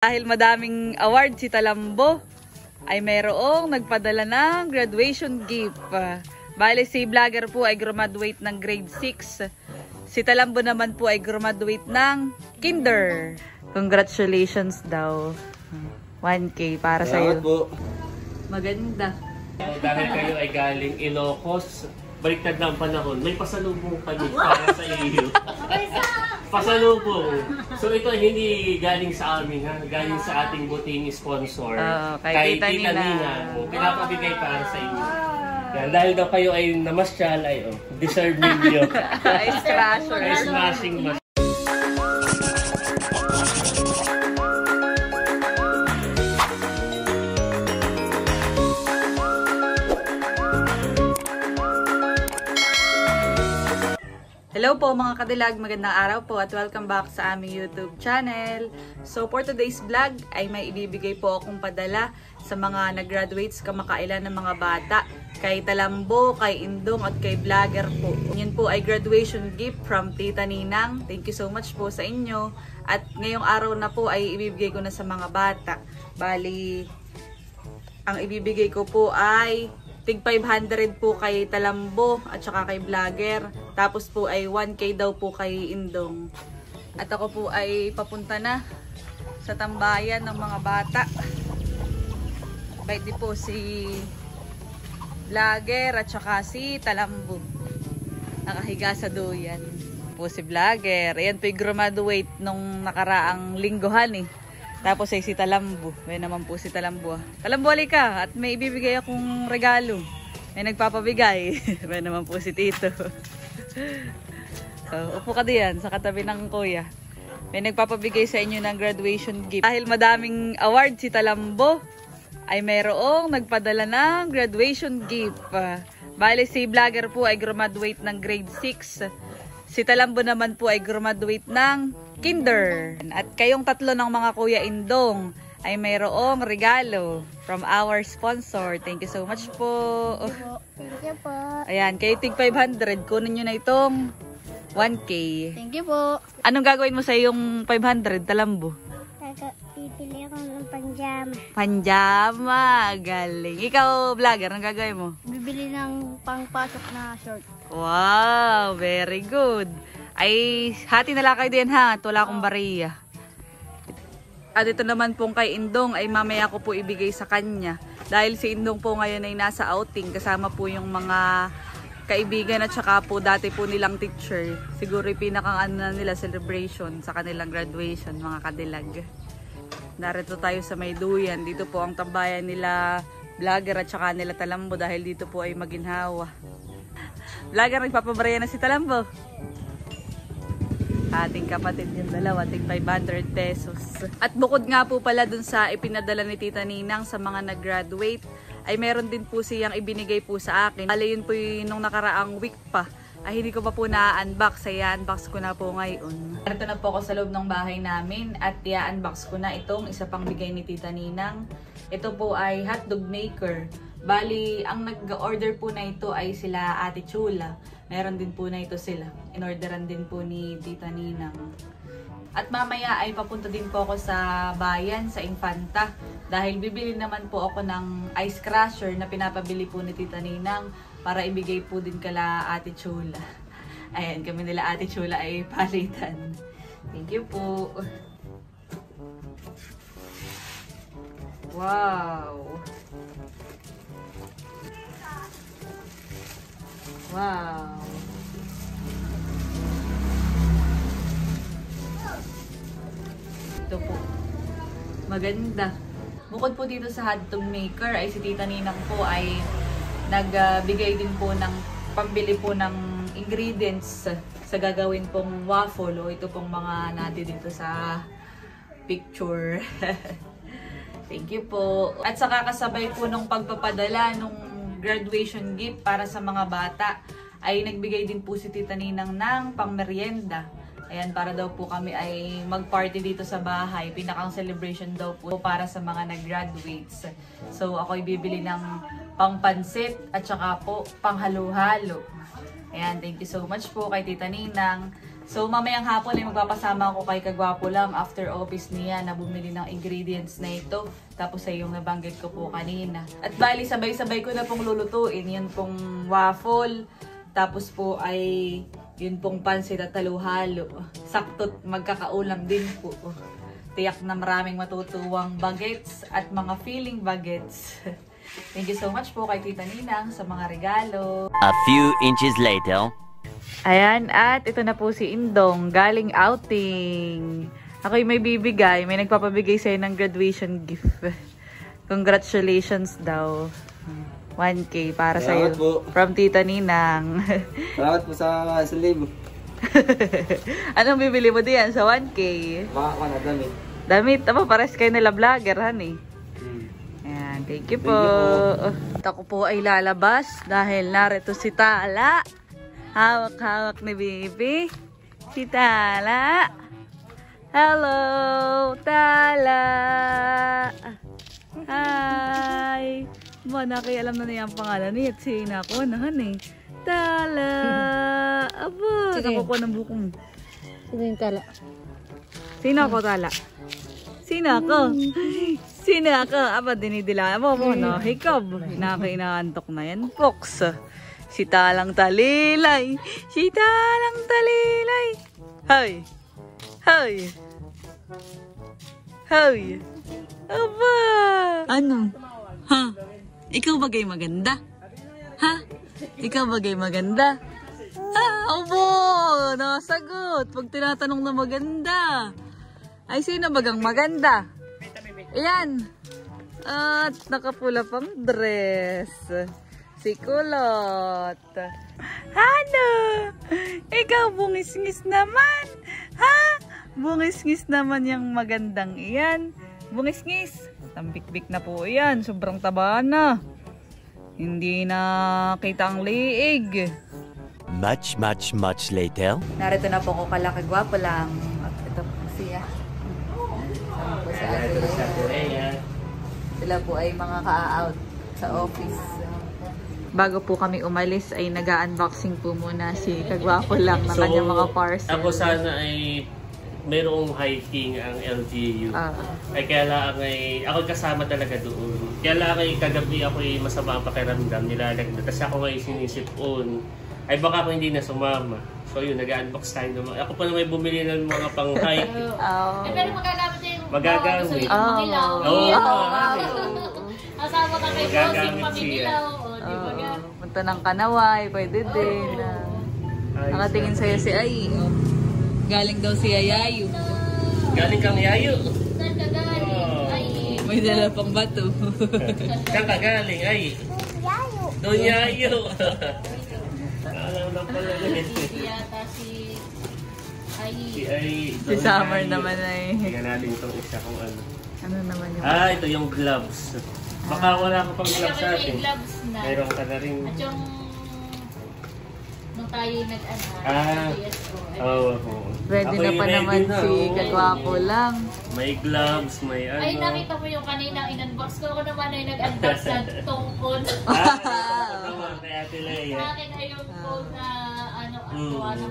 Dahil madaming award si Talambo, ay mayroong nagpadala ng graduation gift. Bale si vlogger po ay graduate ng grade 6. Si Talambo naman po ay graduate ng kinder. Congratulations daw. 1K para sa iyo. Maganda. Dahil kayo ay galing Ilocos, baliktad na ang panahon, may pasalubong kami para sa iyo. Pasalubong. So ito hindi galing sa amin, ha? Galing sa ating buting sponsor. Kay Tita Nina. Pinapabigay para sa inyo. Yan, dahil daw kayo ay namasyal, ay deserve ninyo. Ice crasher. Ice smashing machine. Hello po mga kadilag, magandang araw po at welcome back sa aming YouTube channel. So for today's vlog ay may ibibigay po akong padala sa mga nag-graduates kamakailan ng mga bata. Kay Talambo, kay Indong at kay vlogger po. Yun po ay graduation gift from Tita Ninang. Thank you so much po sa inyo. At ngayong araw na po ay ibibigay ko na sa mga bata. Bali, ang ibibigay ko po ay tig 500 po kay Talambo at saka kay vlogger. Tapos po ay 1K daw po kay Indong. At ako po ay papunta na sa tambayan ng mga bata. Bait din po si vlogger at saka si Talambo. Nakahiga sa duyan. Po si vlogger. Ayan po yung graduate nung nakaraang lingguhan eh. Tapos ay si Talambo. May naman po si Talambo. Talambo, halika. At may ibibigay akong regalo. May nagpapabigay. May naman po si Tito. So, upo ka diyan sa katabi ng kuya. May nagpapabigay sa inyo ng graduation gift. Dahil madaming award si Talambo, ay mayroong nagpadala ng graduation gift. Bale si vlogger po ay graduate ng grade 6. Si Talambo naman po ay graduate ng kinder. At kayong tatlo ng mga kuya Indong ay mayroong regalo from our sponsor. Thank you so much po. Thank you po. Ayan, kayo tig 500. Kunin nyo na itong 1K. Thank you po. Anong gagawin mo sa yung 500, Talambo? Pipili ako ng panjama. Panjama. Galing. Ikaw, vlogger, anong gagawin mo? Bibili ng pangpasok na short. Wow, very good. Ay, hati na lang kayo din ha. At wala akong bariya. At ito naman pong kay Indong ay mamaya ko po ibigay sa kanya. Dahil si Indong po ngayon ay nasa outing. Kasama po yung mga kaibigan at saka po dati po nilang teacher. Siguro yung pinakang ano na nila celebration sa kanilang graduation, mga kadilag. Narito tayo sa Mayduyan. Dito po ang tambayan nila vlogger at saka nila Talambo dahil dito po ay maginhawa. Vlogger, nagpapabarya na si Talambo. Ating kapatid yung dalawa, tig 500 pesos. At bukod nga po pala dun sa ipinadala ni Tita Ninang sa mga nag-graduate, ay meron din po siyang ibinigay po sa akin. Bale yun po yung nung nakaraang week pa. Ay hindi ko pa po na-unbox, ay unbox ko na po ngayon. Narito na po ako sa loob ng bahay namin at i-unbox ko na itong isa pang bigay ni Tita Ninang. Ito po ay hotdog maker. Bali, ang nag-order po na ito ay sila Ate Chula. Meron din po na ito sila. In-orderan din po ni Tita Ninang. At mamaya ay papunta din po ako sa bayan, sa Infanta. Dahil bibili naman po ako ng ice crasher na pinapabili po ni Tita Ninang para ibigay po din kala Ate Chula. Ayan, kami nila Ate Chula ay palitan. Thank you po. Wow! Wow! Ito po. Maganda. Bukod po dito sa hotdog maker ay si Tita Ninang po ay nagbigay din po ng pambili po ng ingredients sa gagawin pong waffle o ito pong mga natin dito sa picture. Thank you po. At sa kakasabay po nung pagpapadala nung graduation gift para sa mga bata ay nagbigay din po si Tita Ninang ng pangmeryenda. Ayan, para daw po kami ay mag-party dito sa bahay. Pinakang celebration daw po para sa mga nag-graduates. So ako ay bibili ng pangpansit at saka po panghalo-halo. Ayan, thank you so much po kay Tita Ninang So mamayang hapon ay magpapasama ako kay Kagwapo lang after office niya na bumili ng ingredients na ito. Tapos ay yung nabanggit ko po kanina. At bali sabay-sabay ko na pong lulutuin. Yan pong waffle. Tapos po ay yun pong pansit at halo-halo. Sakto't magkakaulam din po. Tiyak na maraming matutuwang bagets at mga filling bagets. Thank you so much po kay Tita Ninang sa mga regalo. A few inches later. Ayan, at ito na po si Indong, galing outing. Ako'y may bibigay, may nagpapabigay sa'yo ng graduation gift. Congratulations daw. 1K para sa'yo. Po. From Tita Ninang. Salamat po sa libo. Anong bibili mo diyan sa 1K? Baka ka na damit. Damit, aba, pares kayo nila vlogger, honey. Ayan, thank you po. At ako po ay lalabas dahil narito si Tala. Hawak-hawak ni Bibi. Si Tala. Hello, Tala. Hi. Nakialam na niya ang pangalan niya. At sina ako, nahan eh. Tala. Aba, nakukuha ng buko mo. Sino yung Tala? Sino ako, Tala? Sino ako? Sino ako? Aba, dinidila mo mo, no? Hikob. Nakinaantok na yan, Fox. Si Talang Talilay. Si Talang Talilay. Hoy. Hoy. Hoy. Aba. Ano? Ha? Ikaw bagay maganda? Ha? Ikaw bagay maganda? Ha? Abo. Nasagot. Pag tinatanong na maganda. Ay, sino bagang maganda? Ayan. At nakapula pang dress. Si Kulot. Ano? Ikaw bungis-ngis naman. Ha? Bungis-ngis naman yung magandang iyan. Bungis-ngis. Tambik-bik na po iyan. Sobrang taba na. Hindi na kita ang liig. Much later. Narito na po ko Kagwapo lang. At ito po siya. Sama po si Ate Leia. Sila po ay mga ka-out sa office. Bago po kami umalis ay nag-unboxing po muna si Kagwapo lang ng kanyang mga parcel. Ako sana ay mayroong hiking ang LGU. Ay kaya lang ay ako kasama talaga doon. Kaya lang ay kagabi ako ay masama ang pakiramdam, nilalagdag. Kasi ako ay sinisipon. Ay baka ako hindi na sumama. So yun, nag-unbox tayo naman. Ako pa naman bumili ng mga pang-hike. Pero magagamit na yung Magagamit. Mangilaw. Kasama ka kay Bossing Pamingilaw. Punta ng Kanaway, pwede din. Nakatingin sa'yo si Ai. Galing daw si Ayayu. Galing kang Yayo. Saan ka galing? Ay, May dala pang bato. Saan ka galing? Ay. Yayo. Doon Yayo. Alam na pala na si yata si Ay. Si Ay. Si Summer naman ay. Tingnan natin itong isa kung ano. Ano naman yung... Ito yung gloves. Baka wala ka pang gloves sa May atin. gloves na. Mayroon ka na rin. At yung nung tayo Ah. Oo. Ready na pa naman si Kagwapo lang. May gloves, may ano. Ay, nakita mo yung kanina in-unbox ko. Ako naman ay nag-unbox ng tungkol. Naman kay Ate Leia. Sa akin ay yung phone na ano,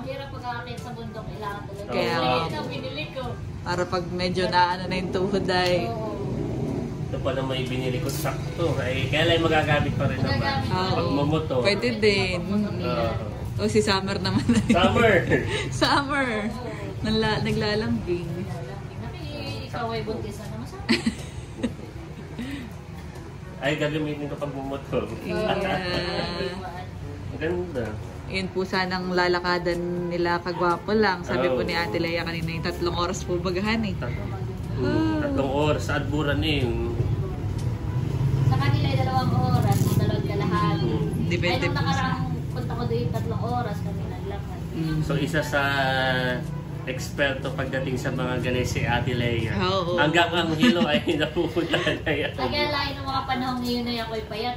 mahirap pagkakakit sa bundok. Kailangan talaga. Kaya, Yun ang binili ko. para pag medyo na na yung tuhod ay... Ito pa naman yung binili ko sakto. Ay, kaya lang magagamit pa rin naman. Magagamit. Pag mamoto. Pwede din. O si Summer naman ay. Summer! Summer! Naglalambing. Ikaw ay buntis na naman sa Ay, gagamitin ko pag mamoto. Yeah. Ganda. Yun po sanang lalakadan nila Kagwapo lang. Sabi po ni Ate Leia kanina yung 3 oras po bagahan eh. 3 oras. Sa Adburan eh. Sa kanila ay 2 oras, 2 kalahati. Ay, Depende nung po sa... nakaraang punta ko doon 3 oras kami naglakad. So, isa sa eksperto pagdating sa mga ganyan si Ate Leia. Oo. Hanggang ang hilo ay napupunta na yan. Kaya lain ng mga panahon ngayon ay ako'y payat.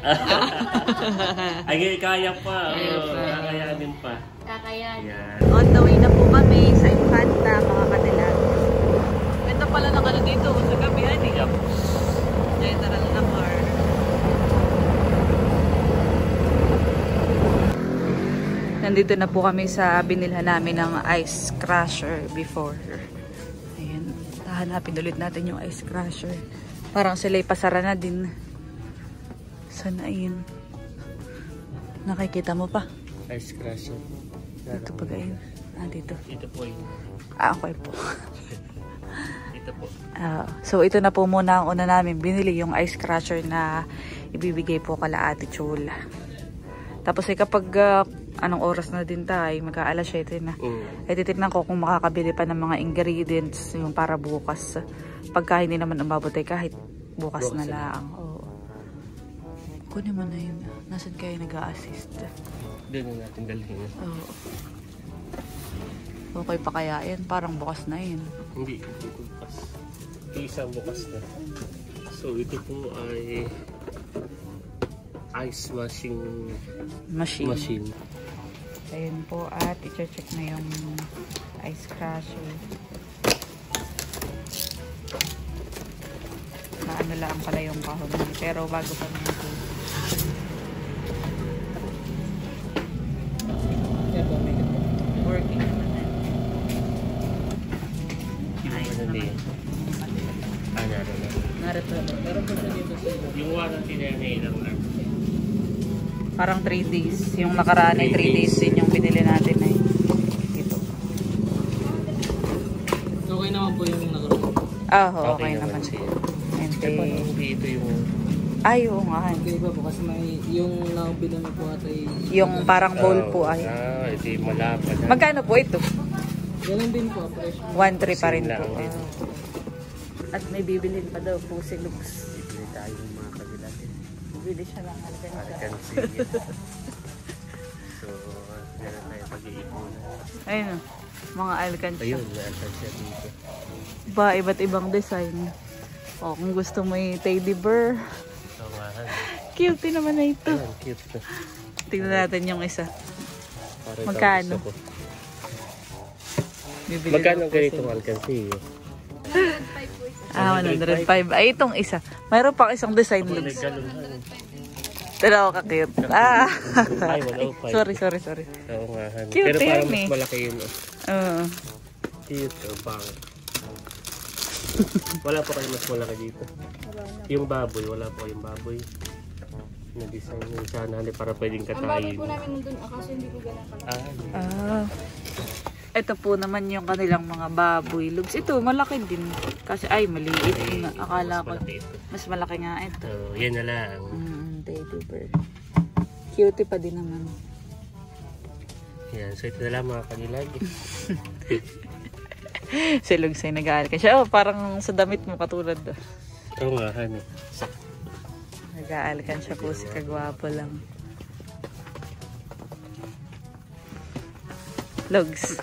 Ay, kaya pa. Kakayanin pa. Kakayan. Yan. On the way na po kami sa Infanta, mga kadilag. Ganda pala ng ano dito, sa gabihan eh. Yup. General na car. nandito na po kami sa binilhan namin ng ice crusher before. Ayan. Hahanapin ulit natin yung ice crusher. Parang sila'y pasara na din. Sana ayun. Nakikita mo pa? Ice crusher. Ito pa gayon. Dito. Ito po yun. Okay po. Ito po. So ito na po muna ang una namin binili, yung ice crusher na ibibigay po kala Ate Chula. Tapos kapag anong oras na din tayo, mag-aalas 7 na. Titignan ko kung makakabili pa ng mga ingredients yung para bukas. Pagka hindi naman umabot kahit bukas na lang. Oo. Kunin mo na yun. Nasaan kayo nag-a-assist? Doon na natin dalhin. Oo. Okay pa kaya yan? Parang bukas na yun. Hindi bukas. Isang bukas na. So ito po ay ice mashing machine. Ayun po at i-check na yung ice crusher. Ano lang pala yung kahon. Pero bago pa naman po. Working naman na. Narito. Yung warranty na ilang lang. Parang 3 days. Yung nakaraan ay 3 days din yung binili natin ay ito. Okay naman po yung nakaraan. Okay naman siya. Hindi ito yung... Ay, oo nga. Okay ba po kasi may yung nakabili na po at ay... Yung parang bowl po ay. ito yung malapad. Magkano po ito? Ganun din po. 1.3 pa rin po. Ito. At may bibilhin pa daw po si Lux. Bibili tayo yung mga kabilatin. Bibili siya lang Alkansi. So, meron tayo pag-iipunan. Ayun o. Mga alkansya. Ayun, may alkansya dito. Ba, iba't ibang design. O, kung gusto mo yung teddy bear. So, Cute naman na ito. ayun, cute na. Tingnan natin yung isa. Para Magkano? ito, gusto ko. Bibili Magkano daw po ganitong sila. alkansi? 105. Ay, itong isa. Mayroon pang isang design, Lux. Pero ka-cute. Ay, 105. Sorry. Oo nga. Cute Pero parang yan mas eh. malaki yun. Cute. Bang. Wala pa kayo mas malaki dito. Yung baboy, wala pa kayong baboy. Na-design yun sana para pwedeng katayin. Ang baboy po namin nandun, kasi hindi ko ganun kalaki. Ito po naman yung kanilang mga baboy. Lux, ito malaki din. Kasi ay maliit nga. Akala ko mas malaki nga ito. So, yan na lang. Teddy bear. Cutie pa din naman. Yan, so ito na lang mga kanilag. Si Lux ay nag-aaral ka siya. Parang sa damit mo katulad. Oo nga, honey. Nag-aaral ka siya po si kagwapo lang. Lugs.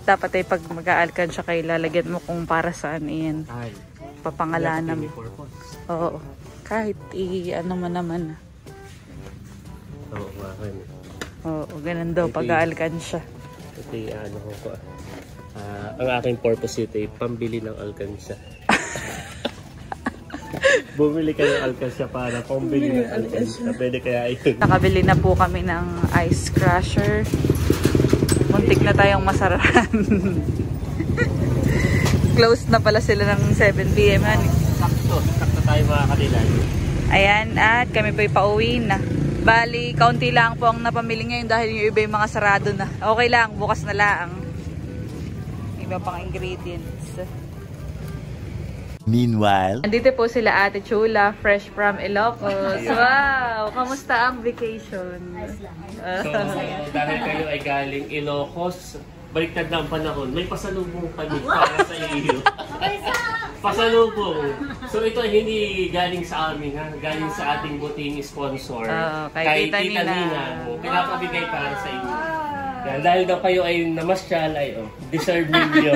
Dapat ay pag mag-aalkan siya kayo, lalagyan mo kung para saan iyan. Ay. Papangalanan mo. Oo. Kahit ano man naman. Oo nga, honey. Oo, ganun daw pag-aalkan siya. Ito yung ano ko. Ang aking purpose ito ay pambili ng alkansya. Bumili ka ng alkansya para pambili ng alkansya. Pwede kaya yun. Nakabili na po kami ng ice crusher. Muntik na tayong masarahan. Close na pala sila ng 7 PM. Sakto tayo mga kanilan. Ayan, at kami po'y pauwi na. Bali, kaunti lang po ang napamili ngayon dahil yung iba yung mga sarado na. Okay lang, bukas na lang. Iba pang ingredients. Meanwhile, Andito po sila Ate Chula, fresh from Ilocos. Wow! Kamusta ang vacation? So, dahil kayo ay galing Ilocos, baliktad na ang panahon, may pasalubong pa din para sa iyo. Pasalubong. So ito ay hindi galing sa amin, ha? Galing sa ating buting sponsor. Kay Tita Tita Nina. Nina. Pinapabigay para sa inyo. Yan, dahil daw kayo ay namasyal ay deserve ninyo.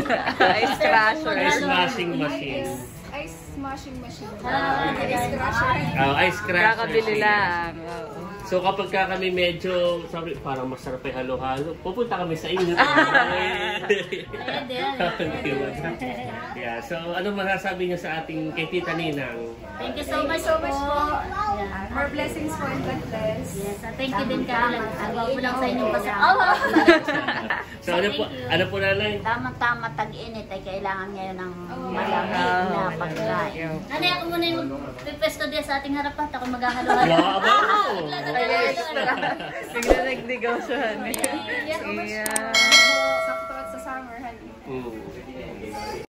Ice crusher. Ice mashing machine. Ice smashing machine. Ice crusher. Ice crusher. Kakabili lang. Oo. So kapag ka kami medyo, sabi, parang masarap ay halo-halo, pupunta kami sa inyo. Yeah, so ano masasabi niyo sa ating kay Tita Ninang? Thank you so much po. Yeah. More blessings po and God bless. Yes, thank you din ka. Agaw po lang sa inyong pasal. So ano po nanay? Tama-tama tag-init ay kailangan ngayon ng malamig na pagkain. Nanay, ako muna yung pipesto din sa ating harapan. Ako maghahalo-halo. Wow! Bigla nagdigaw siya. Yeah. Yeah.